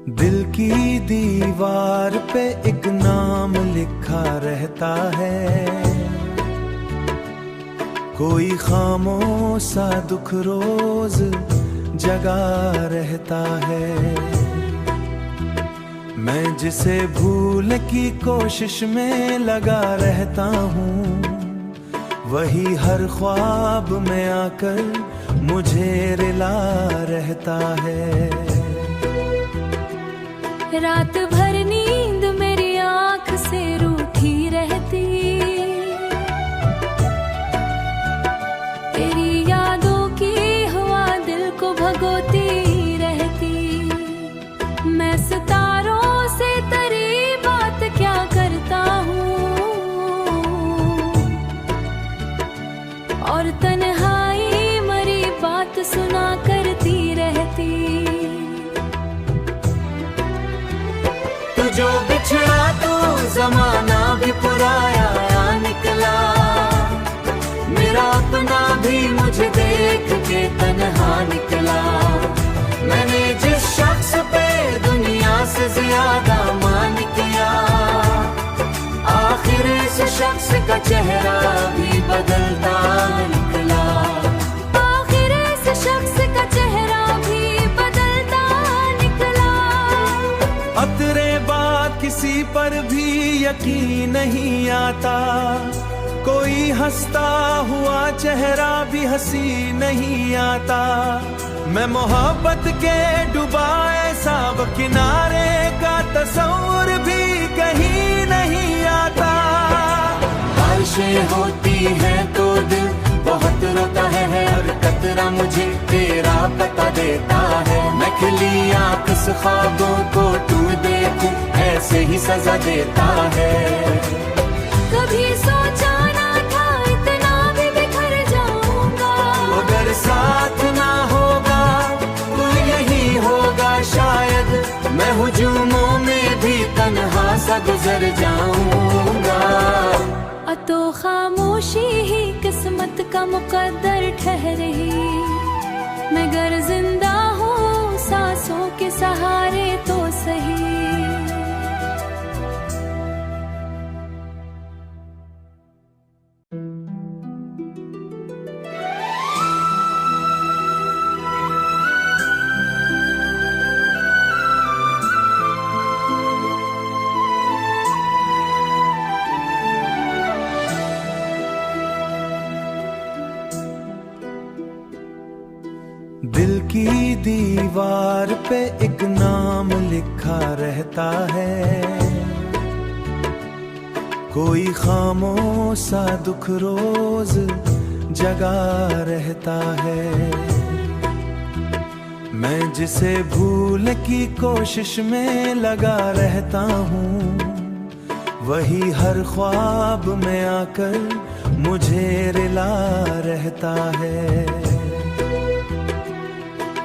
दिल की दीवार पे एक नाम लिखा रहता है, कोई खामोशा दुख रोज जगा रहता है। मैं जिसे भूलने की कोशिश में लगा रहता हूँ, वही हर ख्वाब में आकर मुझे रिला रहता है। रात भर नींद मेरी आँख से रूठी रहती, तेरी यादों की हवा दिल को भगोती रहती। मैं सितारों से तेरी बात क्या करता हूँ, और तन्हाई मरी बात सुना करती रहती। जो बिछड़ा तू जमाना भी पुराया निकला, मेरा अपना भी मुझे देख के तन्हा निकला। मैंने जिस शख्स पे दुनिया से ज्यादा मान किया, आखिर इस शख्स का चेहरा भी बदलता निकला। आखिर इस शख्स का चेहरा भी बदलता निकला। अब तेरे बाद किसी पर भी यकीन नहीं आता, कोई हंसता हुआ चेहरा भी हंसी नहीं आता। मैं मोहब्बत के डुबाए साब किनारे का तस्वुर भी कहीं नहीं आता। बारिशें होती है तो दिल बहुत रोता है, हर कतरा मुझे तेरा पता देता है। मैं खिली आँख से ख्वाबों को तू देखूं, ऐसे ही सजा देता है। कभी सोचा ना था इतना भी बिखर जाऊंगा, अगर साथ ना होगा तो यही होगा शायद। मैं हुजूमों में भी तन्हा सा गुजर जाऊंगा। तो खामोशी ही किस्मत का मुकद्दर ठहरी। मैं गर जिंदा हूँ सांसों के सहारे तो सही। दिल की दीवार पे एक नाम लिखा रहता है, कोई खामोशा दुख रोज जगा रहता है। मैं जिसे भूलने की कोशिश में लगा रहता हूँ, वही हर ख्वाब में आकर मुझे रिला रहता है।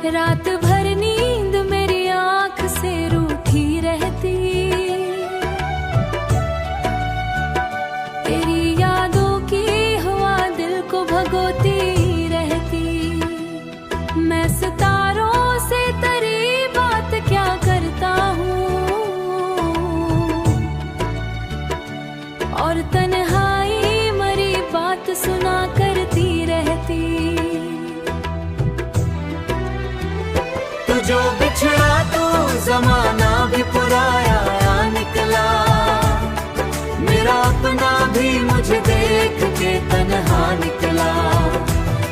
रात भर नींद मेरी आँख से रूठी रहती, तेरी यादों की हवा दिल को भगोती रहती। मैं सितारों से तेरी बात क्या करता हूँ, और तन्हाई मरी बात सुना करती रहती। जो बिछड़ा तू जमाना भी पुराया निकला, मेरा अपना भी मुझे देख के तन्हा निकला।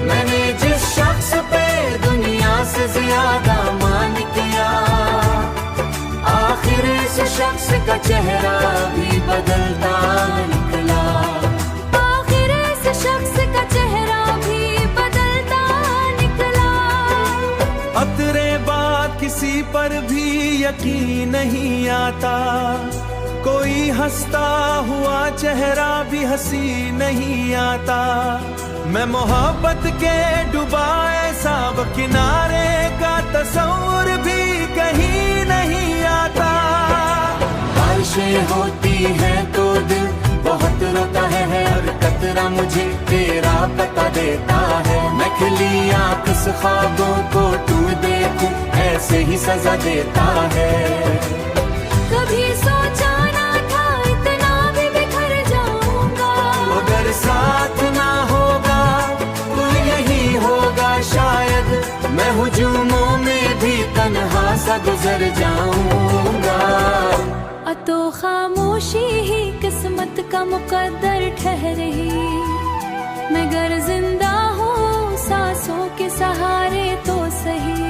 मैंने जिस शख्स पे दुनिया से ज्यादा मान किया, आखिर इस शख्स का चेहरा भी बदलता निकला। आखिर इस शख्स का चेहरा भी बदलता निकला। अब तेरे बाद किसी पर भी यकीन नहीं आता, कोई हंसता हुआ चेहरा भी हंसी नहीं आता। मैं मोहब्बत के डुबाए साब किनारे का तस्वुर भी कहीं नहीं आता। बारिशें होती है तो दिल बहुत रोता है, हर कतरा मुझे तेरा पता देता है। मैं खिली आँख से ख्वाबों को तू दे देखूं ऐसे ही सजा देता है। कभी सोचा ना था इतना भी बिखर जाऊंगा, अगर साथ ना होगा तो यही होगा शायद, मैं हुजूमों में भी तन्हा सा गुजर जाऊंगा। तो खामोशी ही किस्मत का मुकद्दर ठहरे, मगर जिंदा हूँ सांसों के सहारे तो सही।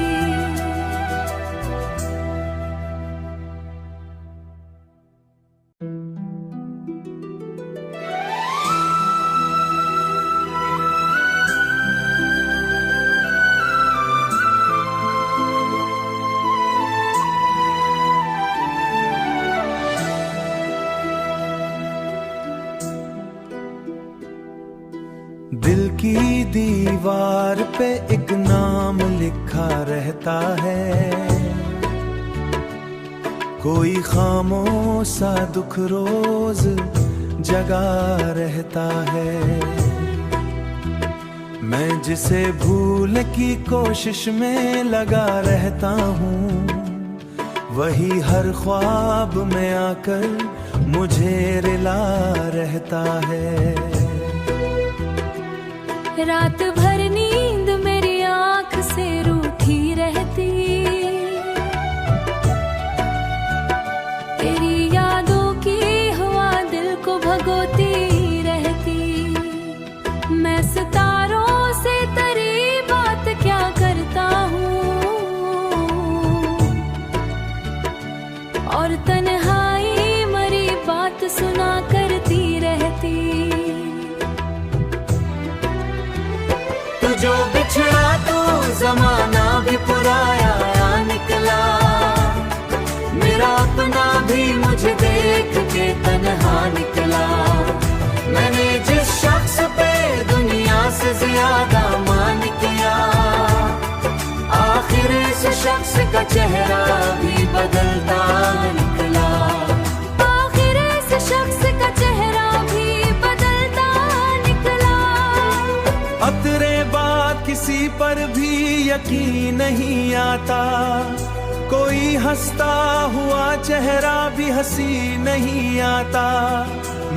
दिल की दीवार पे एक नाम लिखा रहता है, कोई खामोश सा दुख रोज जगा रहता है। मैं जिसे भूल की कोशिश में लगा रहता हूँ, वही हर ख्वाब में आकर मुझे रिला रहता है। रात भर नींद मेरी आंख से रूठी रहती, तेरी यादों की हवा दिल को भगोती रहती। मैं सितारों से तेरी बात क्या करता हूँ, और तन्हाई मरी बात सुना करती रहती। जो बिछड़ा तू जमाना भी पुराया निकला, मेरा अपना भी मुझे देख के तन्हा निकला। मैंने जिस शख्स पे दुनिया से ज्यादा मान किया, आखिर इस शख्स का चेहरा भी बदलता निकला। आखिर इस शख्स का चेहरा भी बदलता निकला। अब तेरे बाद किसी पर भी यकीन नहीं आता, कोई हंसता हुआ चेहरा भी हंसी नहीं आता।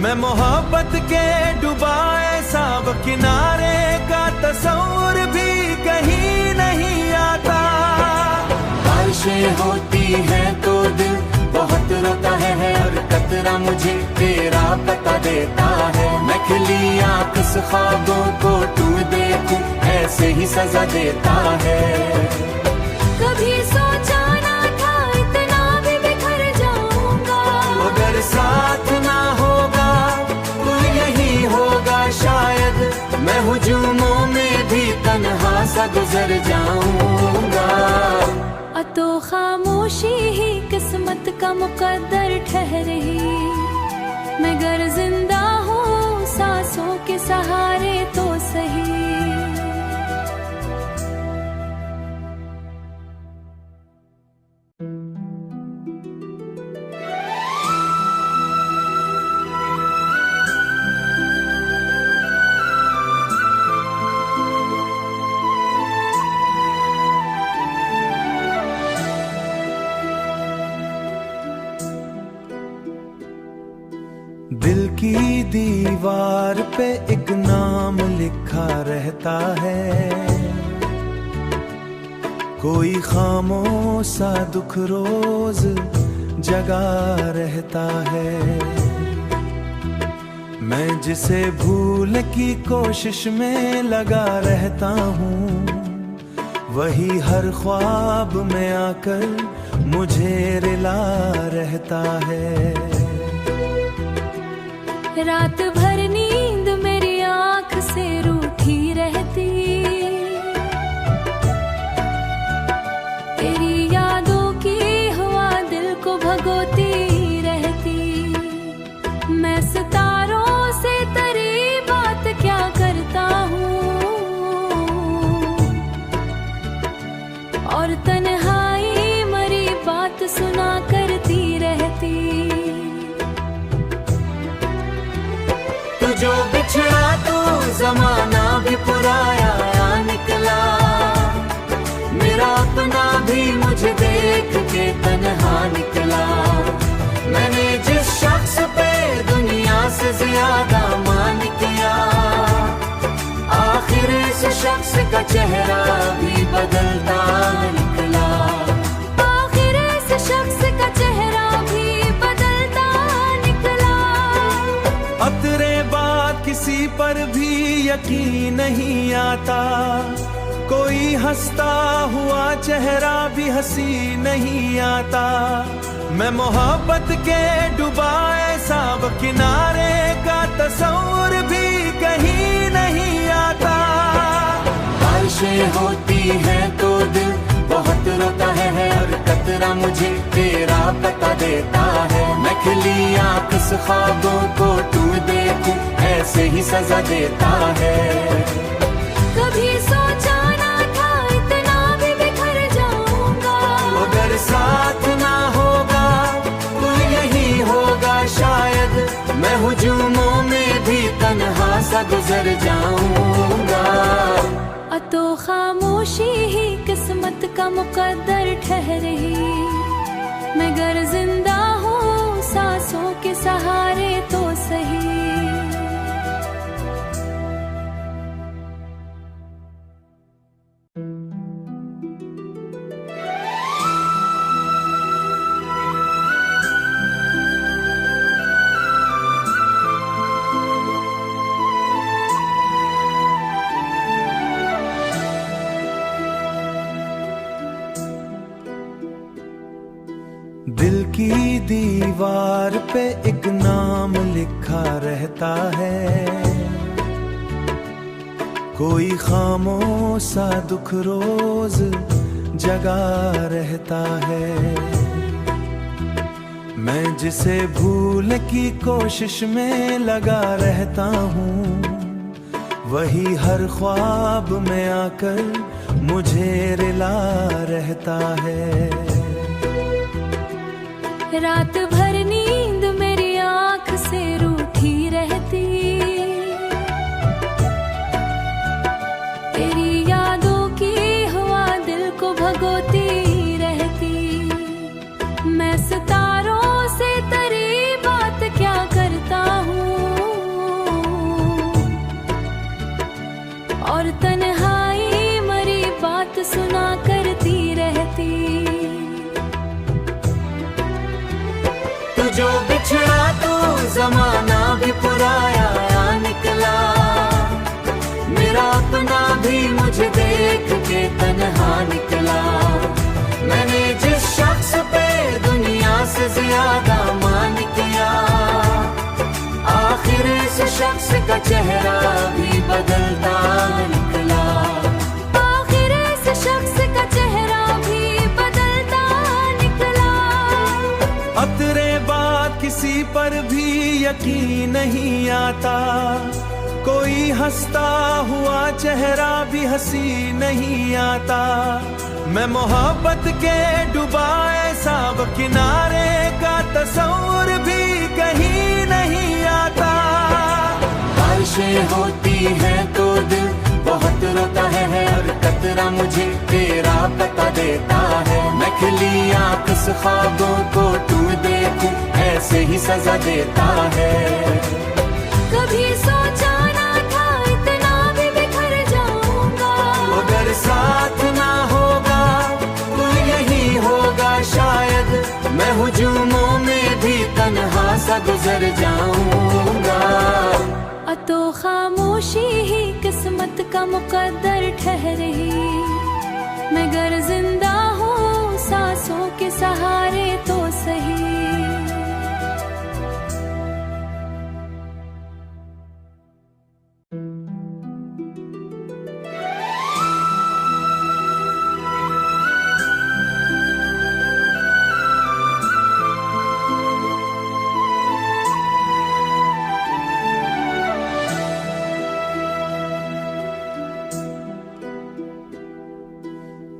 मैं मोहब्बत के डुबाए साब किनारे का तस्वुर भी कहीं नहीं आता। बारिशें होती है तो दिल बहुत रोता है, हर कतरा मुझे तेरा पता देता है। मैं खिली आंख से ख्वाबों को तू देखूं ऐसे ही सजा देता है। कभी सोचा ना था इतना भी बिखर जाऊंगा, अगर साथ ना होगा तो यही होगा शायद, मैं हुजूमों में भी तन्हा सा गुजर जाऊंगा। तो खामोशी ही किस्मत का मुकद्दर ठहरे, मगर जिंदा हूँ सांसों के सहारे तो सही। दिल की दीवार पे एक नाम लिखा रहता है, कोई खामोश सा दुख रोज जगा रहता है। मैं जिसे भूल की कोशिश में लगा रहता हूँ, वही हर ख्वाब में आकर मुझे रिला रहता है। रात भर नींद मेरी आंख से रूठी रहती, तेरी यादों की हवा दिल को भगोती रहती। मैं सितारों से तेरी बात क्या करता हूँ, और तन्हाई मरी बात सुना करती रहती। जो बिछड़ा तू जमाना भी पुराया निकला, मेरा अपना के तन्हा निकला। मैंने जिस शख्स पे दुनिया से ज्यादा मान किया, आखिर इस शख्स का चेहरा भी बदलता निकला। आखिर इस शख्स का चेहरा भी बदलता निकला। अब तेरे बाद किसी पर भी यकीन नहीं आता, कोई हंसता हुआ चेहरा भी हंसी नहीं आता। मैं मोहब्बत के डुबाए साब किनारे का तस्वुर भी कहीं नहीं आता। बारिशें होती हैं तो दिल बहुत रोता है, हर कतरा मुझे तेरा पता देता है। मैं खिली आँख से ख्वाबों को तू देखूं, ऐसे ही सजा देता है। कभी सोचा ना था इतना भी बिखर जाऊंगा, अगर साथ ना होगा तो यही होगा शायद। मैं हुजूमों में भी तन्हा सा गुजर जाऊंगा। तो खामोशी ही किस्मत का मुकद्दर ठहरी। मैं गर जिंदा हूँ सांसों के सहारे तो सही। दिल की दीवार पे एक नाम लिखा रहता है, कोई खामोशा दुख रोज जगा रहता है। मैं जिसे भूलने की कोशिश में लगा रहता हूँ, वही हर ख्वाब में आकर मुझे रिला रहता है। रात भर नींद मेरी आँख से रूठी रहती, तेरी यादों की हवा दिल को भगोती रहती। मैं सितारों से तेरी बात क्या करता हूँ, और तन्हाई मरी बात सुना करती रहती। जो बिछड़ा तो जमाना भी पुराया निकला, मेरा अपना भी मुझे देख के तन्हा निकला। मैंने जिस शख्स पे दुनिया से ज्यादा मान किया, आखिर इस शख्स का चेहरा भी बदलता निकला। आखिर इस शख्स का चेहरा भी बदलता निकला। अब तेरे किसी पर भी यकीन नहीं आता, कोई हंसता हुआ चेहरा भी हंसी नहीं आता। मैं मोहब्बत के डुबाए साब किनारे का तस्वुर भी कहीं नहीं आता। बारिशें होती हैं तो दिल बहुत रोता है, हर कतरा मुझे तेरा पता देता है। मैं खिली आँख से ख्वाबों को तू देखूं, ऐसे ही सजा देता है। कभी सोचा ना था इतना भी बिखर जाऊंगा, अगर साथ ना होगा तो यही होगा शायद। मैं हुजूमों में भी तन्हा सा गुजर जाऊंगा। तो खामोशी ही किस्मत का मुकद्दर ठहरी। मैं गर जिंदा हूँ सांसों के सहारे तो सही।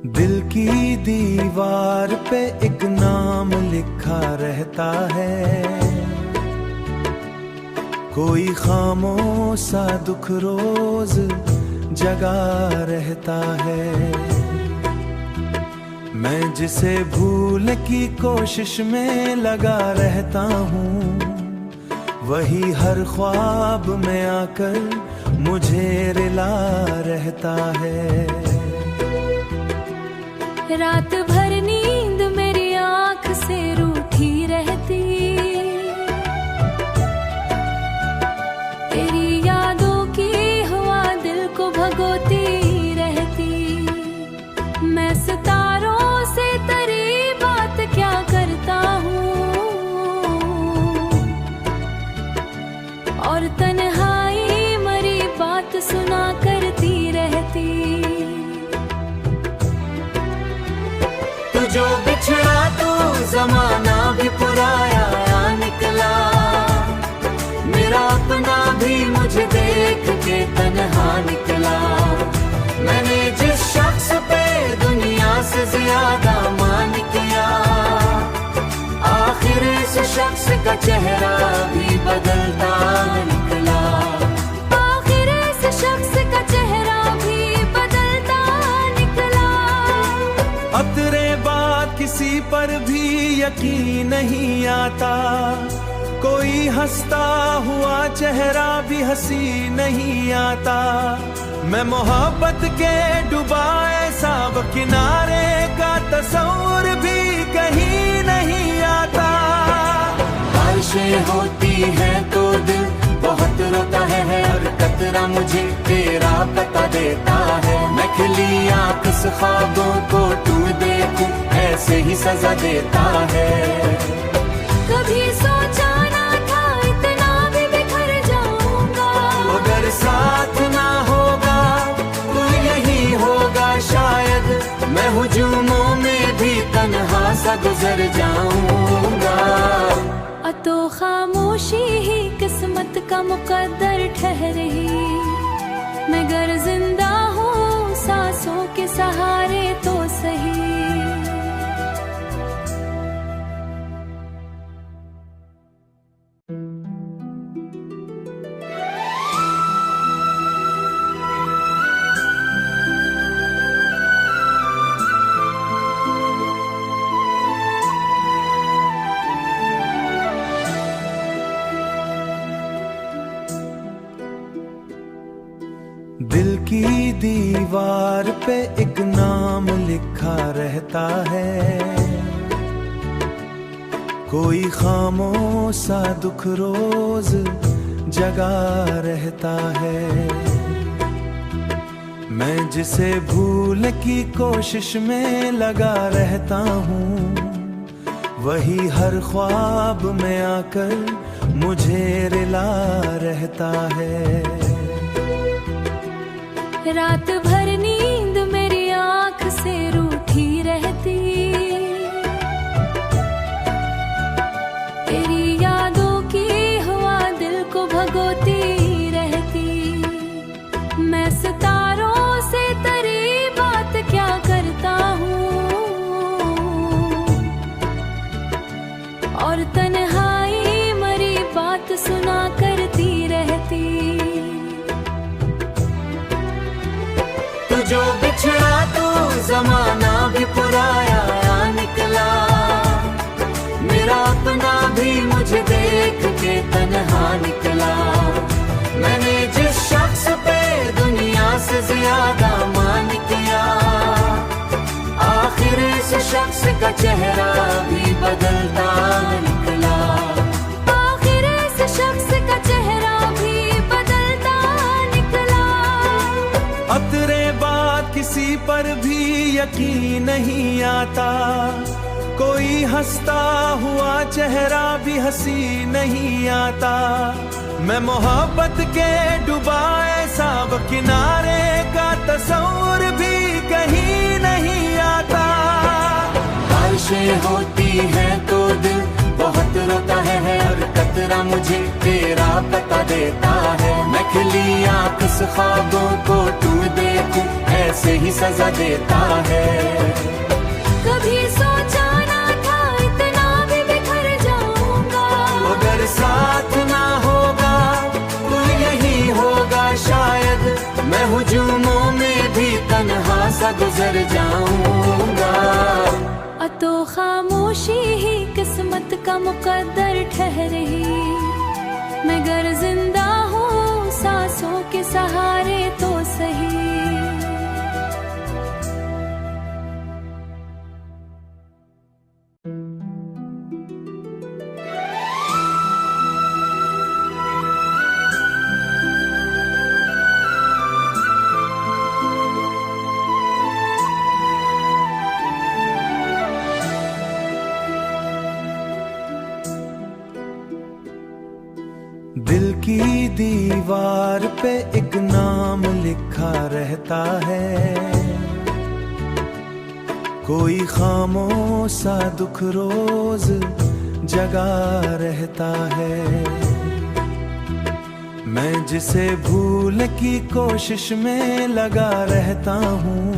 दिल की दीवार पे एक नाम लिखा रहता है, कोई खामोशा दुख रोज जगा रहता है। मैं जिसे भूलने की कोशिश में लगा रहता हूँ, वही हर ख्वाब में आकर मुझे रिला रहता है। रात भर नींद मेरी आँख से रूठी रहती, तेरी यादों की हवा दिल को भगोती रहती। मैं सितारों से तेरी बात क्या करता हूँ, और तन्हाई मरी बात सुना करती रहती। तू जो बिछड़ा तू जमाना भी पुराया निकला, मेरा अपना भी मुझे देख के तन्हा निकला। मैंने जिस शख्स पे दुनिया से ज्यादा मान किया, आखिर इस शख्स का चेहरा भी बदलता निकला। आखिर इस शख्स का चेहरा भी बदलता निकला। अब तेरे बाद किसी पर भी यकीन नहीं आता, कोई हंसता हुआ चेहरा भी हंसी नहीं आता। मैं मोहब्बत के डुबाए साब किनारे का तस्वुर भी कहीं नहीं आता। बारिशें होती है तो दिल बहुत रोता है, हर कतरा मुझे तेरा पता देता है। मैं खिली आँख से ख्वाबों को तू देखूं, ऐसे ही सजा देता है। कभी सोचा ना था इतना भी बिखर जाऊंगा, अगर साथ ना होगा तो यही होगा शायद। मैं हुजूमों में भी तन्हा सा गुजर जाऊंगा। तो खामोशी ही किस्मत का मुकद्दर ठहरी। मैं गर जिंदा हूँ सांसों के सहारे तो सही। दिल की दीवार पे एक नाम लिखा रहता है, कोई खामोशा दुख रोज जगा रहता है। मैं जिसे भूलने की कोशिश में लगा रहता हूँ, वही हर ख्वाब में आकर मुझे रिला रहता है। रात भर नींद मेरी आँख से रूठी रहती, तेरी यादों की हवा दिल को भगोती रहती। मैं सितारों से तेरी बात क्या करता हूँ, और तन्हाई मरी बात सुना करती रहती। जो बिछड़ा तू जमाना भी पुराया निकला, मेरा अपना भी मुझे देख के तन्हा निकला। मैंने जिस शख्स पे दुनिया से ज्यादा मान किया, आखिर इस शख्स का चेहरा भी बदलता निकला। आखिर इस शख्स का चेहरा भी बदलता निकला। अब तेरे बाद किसी पर भी यकीन नहीं आता, कोई हंसता हुआ चेहरा भी हंसी नहीं आता। मैं मोहब्बत के डुबाए साब किनारे का तस्वुर भी कहीं नहीं आता। बारिशें होती है तो दिल बहुत रोता है, हर कतरा मुझे तेरा पता देता है। मैं खिली आँख से ख्वाबों को तू देखूं, ऐसे ही सजा देता है। कभी सोचा ना था इतना भी बिखर जाऊंगा, अगर साथ ना होगा तो यही होगा शायद। मैं हुजूमों में भी तन्हा सा गुजर जाऊंगा। तो खामोशी ही किस्मत का मुकद्दर ठहरे। मैं गर जिंदा हूँ सांसों के सहारे तो सही। दिल की दीवार पे एक नाम लिखा रहता है, कोई खामोश सा दुख रोज जगा रहता है। मैं जिसे भूलने की कोशिश में लगा रहता हूँ,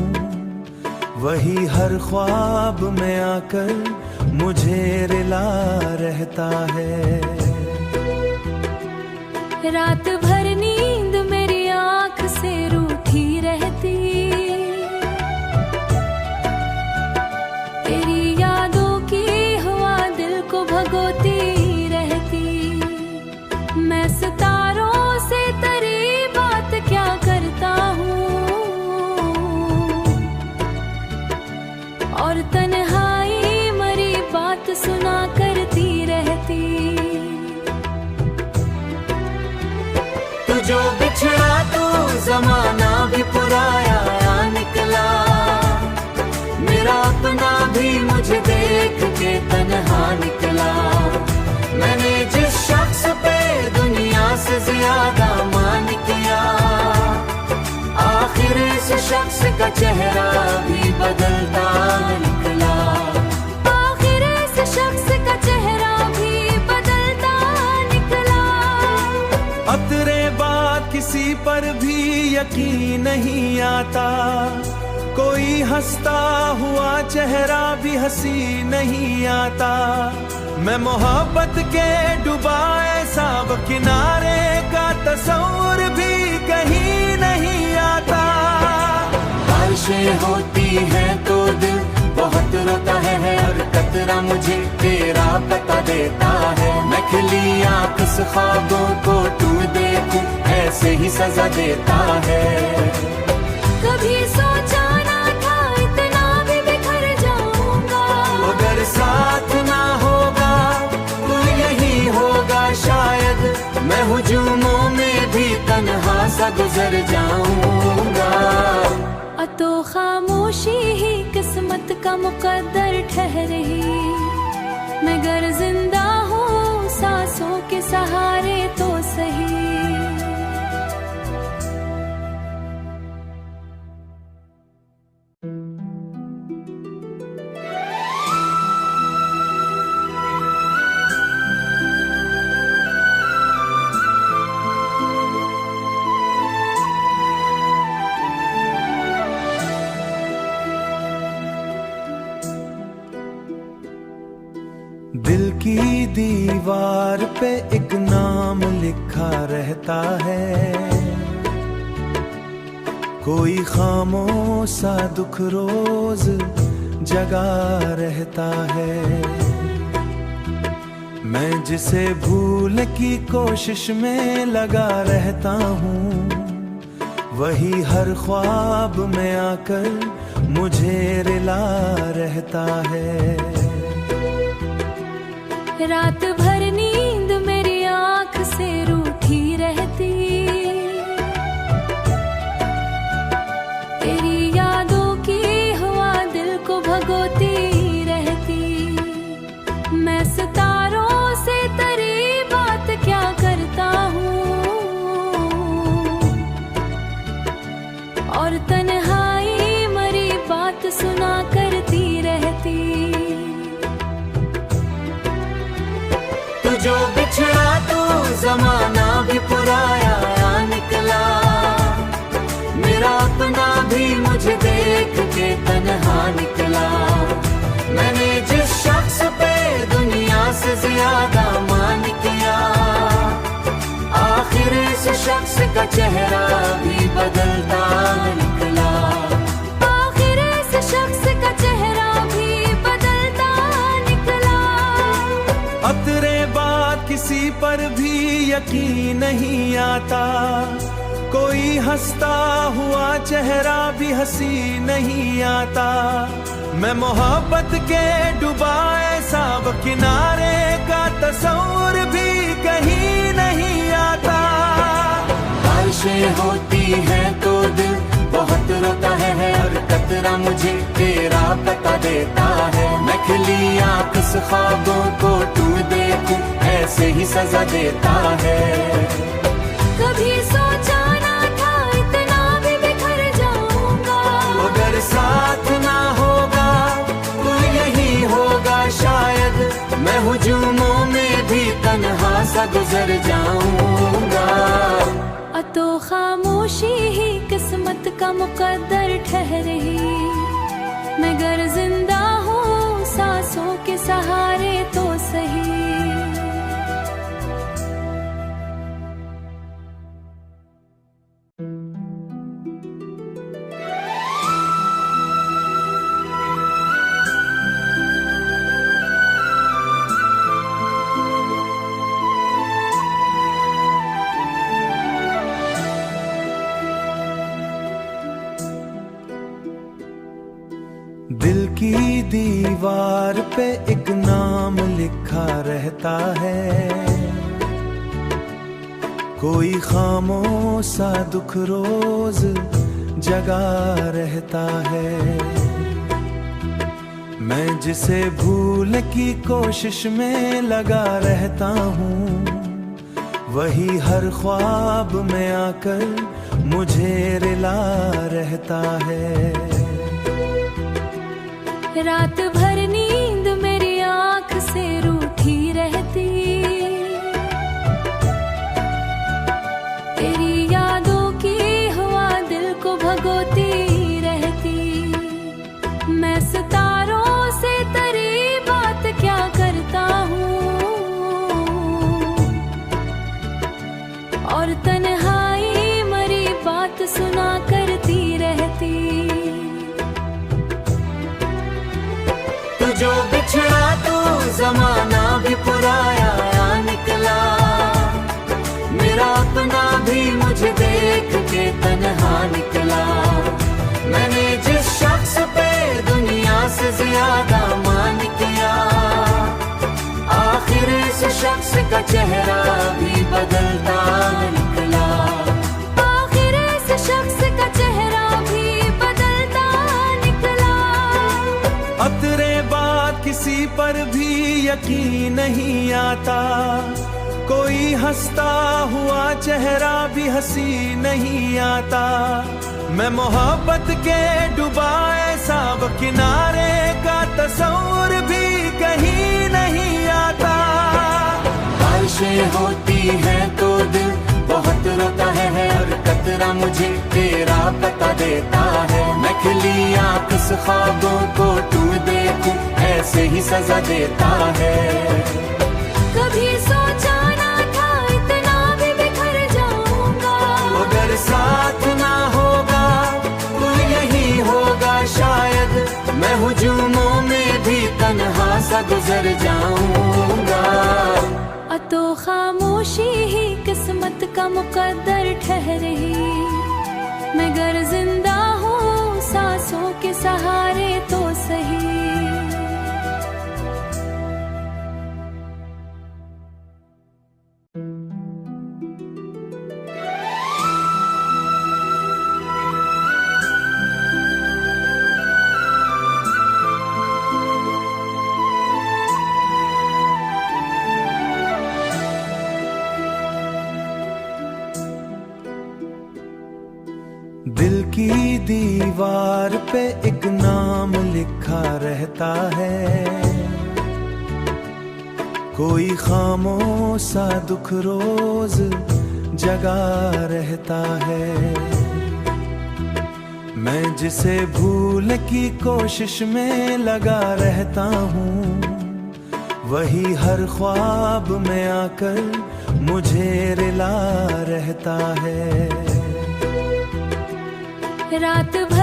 वही हर ख्वाब में आकर मुझे रिला रहता है। रात भर नींद मेरी आँख से रूठी रहती, तेरी यादों की हवा दिल को भगोती रहती। मैं सितारों से तेरी बात क्या करता हूँ, और तन्हाई मरी बात सुना करती रहती। जो बिछड़ा तू जमाना भी पुराया निकला, मेरा अपना भी मुझे देख के तन्हा निकला। मैंने जिस शख्स पे दुनिया से ज्यादा मान किया, आखिर इस शख्स का चेहरा भी बदलता निकला। आखिर इस शख्स का चेहरा भी बदलता निकला। अब तेरे बाद किसी पर भी यकीन नहीं आता, कोई हंसता हुआ चेहरा भी हंसी नहीं आता। मैं मोहब्बत के डुबाए साब किनारे का तस्वुर भी कहीं नहीं आता। बारिशें होती है तो दिल बहुत रोता है, हर कतरा मुझे तेरा पता देता है। मैं खिली आँख से ख्वाबों को तू देखूं, ऐसे ही सजा देता है। कभी सोचा ना था इतना भी बिखर जाऊंगा, अगर साथ ना होगा तो यही होगा शायद। मैं हुजूमों में भी तन्हा सा गुजर जाऊंगा। तो खामोशी ही किस्मत का मुकद्दर ठहरे। मैं गर जिंदा हूँ सांसों के सहारे तो सही। दिल की दीवार पे एक नाम लिखा रहता है, कोई खामोश सा दुख रोज जगा रहता है। मैं जिसे भूलने की कोशिश में लगा रहता हूँ, वही हर ख्वाब में आकर मुझे रिला रहता है। रात भर नींद मेरी आँख से रूठी रहती, तेरी यादों की हवा दिल को भगोती रहती। मैं सितारों से तेरी बात क्या करता हूँ, और तन्हाई मरी बात सुना करती रहती। जो बिछड़ा तू जमाना भी पुराया निकला, मेरा अपना भी मुझे देख के तन्हा निकला। मैंने जिस शख्स पे दुनिया से ज्यादा मान किया, आखिर इस शख्स का चेहरा भी बदलता निकला। आखिर इस शख्स का चेहरा भी बदल पर भी यकीन नहीं आता, कोई हंसता हुआ चेहरा भी हंसी नहीं आता। मैं मोहब्बत के डुबाए साब किनारे का तस्वुर भी कहीं नहीं आता। बारिशें होती है तो दिल बहुत रोता है, हर कतरा मुझे तेरा पता देता है। मैं खिली आँख से ख्वाबों को तू देखूं, ऐसे ही सजा देता है। कभी सोचा ना था इतना भी बिखर जाऊंगा, अगर साथ ना होगा तो यही होगा शायद। मैं हुजूमों में भी तन्हा सा गुजर जाऊंगा। तो खामोशी ही किस्मत का मुकद्दर ठहरे। मैं गर जिंदा हूँ सांसों के सहारे तो सही। दिल की दीवार पे एक नाम लिखा रहता है, कोई खामोशा दुख रोज जगा रहता है। मैं जिसे भूलने की कोशिश में लगा रहता हूँ, वही हर ख्वाब में आकर मुझे रिला रहता है। रात भर नींद मेरी आँख से रूठी रहती, तेरी यादों की हवा दिल को भगोती रहती। मैं सितारों से तेरी बात क्या करता हूँ, और तन्हाई मरी बात सुना करती रहती। जो बिछड़ा तो जमाना भी पुराया निकला, मेरा अपना भी मुझे देख के तन्हा निकला। मैंने जिस शख्स पे दुनिया से ज्यादा मान किया, आखिर इस शख्स का चेहरा भी बदलता निकला। आखिर इस शख्स का चेहरा भी बदलता निकला। अब तेरे किसी पर भी यकीन नहीं आता, कोई हंसता हुआ चेहरा भी हंसी नहीं आता। मैं मोहब्बत के डुबाए साब किनारे का तस्वुर भी कहीं नहीं आता। बारिशें होती है तो दिल बहुत रोता है, हर कतरा मुझे तेरा पता देता है। मैं खिली आँख से ख्वाबों को तू देखूं, ऐसे ही सजा देता है। कभी सोचा ना था इतना भी बिखर जाऊंगा, अगर साथ ना होगा तो यही होगा शायद। मैं हुजूमों में भी तन्हा सा गुजर जाऊंगा। तो खामोशी ही किस्मत का मुकद्दर ठहरे। मैं गर जिंदा हूँ सांसों के सहारे तो सही। दिल की दीवार पे एक नाम लिखा रहता है, कोई खामोशा दुख रोज जगा रहता है। मैं जिसे भूलने की कोशिश में लगा रहता हूँ, वही हर ख्वाब में आकर मुझे रिला रहता है। रात भर